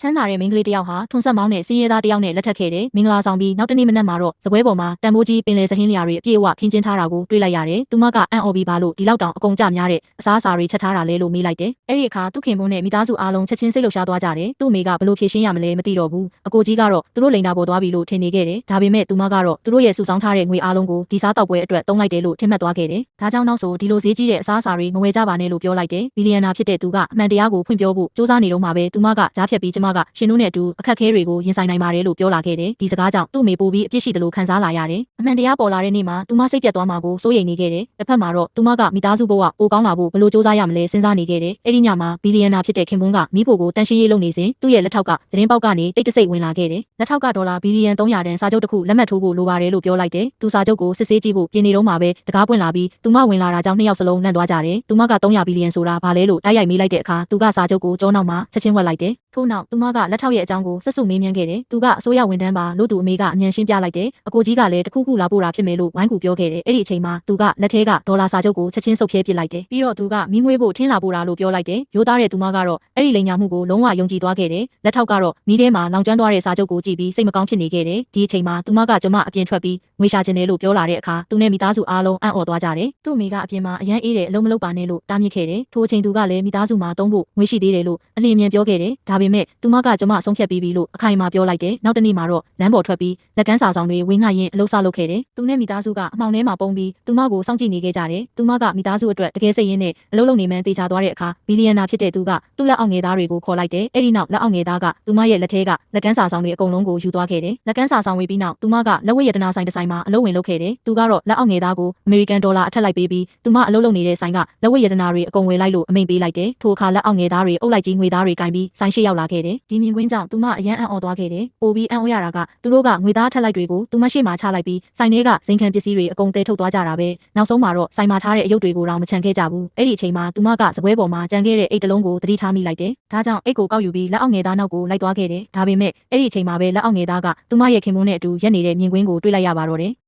ချမ်းသာတဲ့မိန်းကလေးတစ်ယောက်ဟာထွန်ဆက်မောင်းတဲ့စင်းရဲသားတစ်ယောက်နဲ့လက်ထပ်ခဲ့တယ်။မင်္ဂလာဆောင်ပြီးနောက်တနေ့မနက်မှာတော့စပွဲပေါ်မှာတန်ဖိုးကြီးပင်လယ်စဟင်းလျာတွေအပြည့်အဝခင်းကျင်းထားတာကိုတွေ့လိုက်ရတယ်။သူမကအံ့ဩပြီးပါလို့ဒီလောက်တောင်အကုန်ကြများတဲ့အစားအစာတွေချက်ထားတာလဲလို့မေးလိုက်တယ်။အဲ့ဒီအခါသူခင်မွန်းနဲ့မိသားစုအားလုံးချက်ချင်းစိတ်လှုပ်ရှားသွားကြတယ်။သူ့အမေကဘလို့ဖြေရှင်းရမလဲမသိတော့ဘူး။အကိုကြီးကတော့သူတို့လိန်တာပေါ်သွားပြီလို့ထင်နေခဲ့တယ်။ဒါပေမဲ့သူမကတော့သူတို့ရဲ့စုဆောင်းထားတဲ့ငွေအားလုံးကိုဒီစားတောက်ပွဲအတွက်သုံးလိုက်တယ်လို့ထင်မှတ်သွားခဲ့တယ်။ဒါကြောင့်နောက်ဆိုဒီလိုဈေးကြီးတဲ့အစားအစာတွေမဝယ်ကြပါနဲ့လို့ပြောလိုက်တယ်။ဘီလီယံနာဖြစ်တဲ့သူကအမှန်တရားကိုဖွင့်ပြောဖို့စူးစမ်းနေတော့မှပဲသူမကကြားဖြတ်ပြီးကျမကရှင်တို့နဲ့အတူအခက်အခဲတွေကိုရင်ဆိုင်နိုင်ပါတယ်လို့ပြောလာခဲ့တယ်။ဒီစကားကြောင့်သူ့အမေပိုပြီးအပြစ်ရှိတယ်လို့ခံစားလာရတယ်။အမှန်တရားပေါ်လာတဲ့နေ့မှာသူမစိတ်ပြတ်သွားမှာကိုစိုးရိမ်နေခဲ့တယ်။တစ်ဖက်မှာတော့သူမကမိသားစုဘဝပိုကောင်းလာဖို့ဘယ်လိုစူးစမ်းရမလဲစဉ်းစားနေခဲ့တယ်။အဲ့ဒီညမှာဘီလီယံနာဖြစ်တဲ့ခင်ပွန်းကမိဖို့ကိုတန်ရှင်းရေးလုပ်နေစဉ်သူ့ရဲ့လက်ထောက်ကသတင်းပေါက်ကနေတိတ်တဆိတ်ဝင်လာခဲ့တယ်။လက်ထောက်ကဒေါ်လာဘီလီယံ300တန်စာချုပ်တစ်ခုလက်မှတ်ထိုးဖို့လိုပါတယ်လို့ပြောလိုက်တယ်။သူစာချုပ်ကိုစစ်ဆေးကြည့်ဖို့ပြင်နေတော့မှပဲတကားပွင့်လာပြီးသူမဝင်လာတာကြောင့်နှစ်ယောက်စလုံးလန့်သွားကြတယ်။သူမက300ဘီလီယံဆိုတာဘာလဲလို့တိုက်ရိုက်မေးလိုက်တဲ့အခါသူကစာချုပ်ကိုကြောနောက်မှာချက်ချင်းဝက်လိုက်တယ်။ထို့နောက်သူမကလက်ထောက်ရဲ့အကြောင်းကိုဆက်စုမေးမြန်းခဲ့တယ်။သူကအစိုးရဝန်ထမ်းပါလို့သူအမေကအမြန်ရှင်းပြလိုက်တယ်။အကိုကြီးကလည်းတခုခုလာပို့တာဖြစ်မယ်လို့ဝိုင်းကူပြောခဲ့တယ်။အဲ့ဒီအချိန်မှာသူကလက်ထဲကဒေါ်လာစာချုပ်ကိုချက်ချင်းဆုပ်ဖြဲပစ်လိုက်တယ်။ပြီးတော့သူကမီးမွေးဖို့ထင်းလာပို့တာလို့ပြောလိုက်တယ်။ရိုးသားတဲ့သူမကတော့အဲ့ဒီလိန်ညာမှုကိုလုံးဝယုံကြည်သွားခဲ့တယ်။လက်ထောက်ကတော့မီးထဲမှာလောင်ကျွမ်းသွားတဲ့စာချုပ်ကိုကြည့်ပြီးစိတ်မကောင်းဖြစ်နေခဲ့တယ်။ဒီအချိန်မှာသူမကကျမအပြင်ထွက်ပြီးငွေရှာချင်တယ်လို့ပြောလာတဲ့အခါသူနဲ့မိသားစုအားလုံးအံ့ဩသွားကြတယ်။သူ့အမေကအပြင်မှာအရန်အေးတဲ့အလုံးမလုံးပါနဲ့လို့တားမြစ်ခဲ့တယ်။ထိုအချိန်သူကလည်းမိသားစုမှာတုံးဖို့ငွေရှိသေးတယ်လို့အလျင်မြန်ပြောခဲ့တယ်။ဒါပေမဲ့သူမကကျမဆုံးဖြတ်ပြီးပြီလို့အခိုင်အမာပြောလိုက်တယ်။နောက်တနေ့မှာတော့လမ်းပေါ်ထွက်ပြီးလက်ကမ်းစာဆောင်တွေဝေငှရင်းအလုပ်စလုပ်ခဲ့တယ်။သူနဲ့မိသားစုကအမှောင်ထဲမှာပုံပြီးသူမကိုစောင့်ကြည့်နေခဲ့ကြတယ်။သူမကမိသားစုအတွက်တကယ်စိတ်ရင်းနဲ့အလုပ်လုပ်နေမှန်းတေချာသွားတဲ့အခါဘီလီယံနာဖြစ်တဲ့သူကသူ့လက်အောက်ငယ်သားတွေကိုခေါ်လိုက်တယ်။အဲ့ဒီနောက်လက်အောက်ငယ်သားကသူမရဲ့လက်ထဲကလက်ကမ်းစာဆောင်တွေအကုန်လုံးကိုယူသွားခဲ့တယ်။လက်ကမ်းစာဆောင်ဝေပြီးနောက်သူမကလက်ဝတ်ရတနာဆိုင်တစ်ဆိုင်မှာအလုပ်ဝင်လုပ်ခဲ့တယ်။သူကတော့လက်အောက်ငယ်သားကိုအမေရိကန်ဒေါ်လာအထက်လိုက်ပေးပြီးသူမအလုပ်လုပ်နေတဲ့ဆိုင်ကလက်ဝတ်ရတနာတွေအကုန်ဝယ်လိုက်လို့အမိန့်ပေးလိုက်တယ်။ထိုအခါလက်အောက်ငယ်သားတွေအုပ်လိုက်ကြီးငွေသားတွေကင်ပြီးဆိုင်ရှိရောက်လာခဲ့တယ်။ဒီမြင်ကွင်းကြောင့်သူမအယံအံ့ဩသွားခဲ့တယ်။ပိုပြီးအံ့ဩရတာကသူတို့ကငွေသားထက်လိုက်တွေကိုသူမရှိမှချလိုက်ပြီးဆိုင်ထဲကဇိမ်ခံပစ္စည်းတွေအကုန်တဲထုတ်သွားကြတာပဲနောက်ဆုံးမှာတော့ဆိုင်မှာထားတဲ့အယုတ်တွေကိုတော့မချန်ခဲ့ကြဘူးအဲ့ဒီအချိန်မှာသူမကစပွဲပေါ်မှာကြံခဲ့တဲ့အိတ်တလုံးကိုသတိထားမိလိုက်တယ်ဒါကြောင့်အိတ်ကိုကောက်ယူပြီးလက်အောက်ငယ်သားနောက်ကိုလိုက်သွားခဲ့တယ်ဒါပေမဲ့အဲ့ဒီအချိန်မှာပဲလက်အောက်ငယ်သားကသူမရဲ့ခင်မွန်းနဲ့အတူရက်နေတဲ့မြင်ကွင်းကိုတွေ့လိုက်ရပါတော့တယ်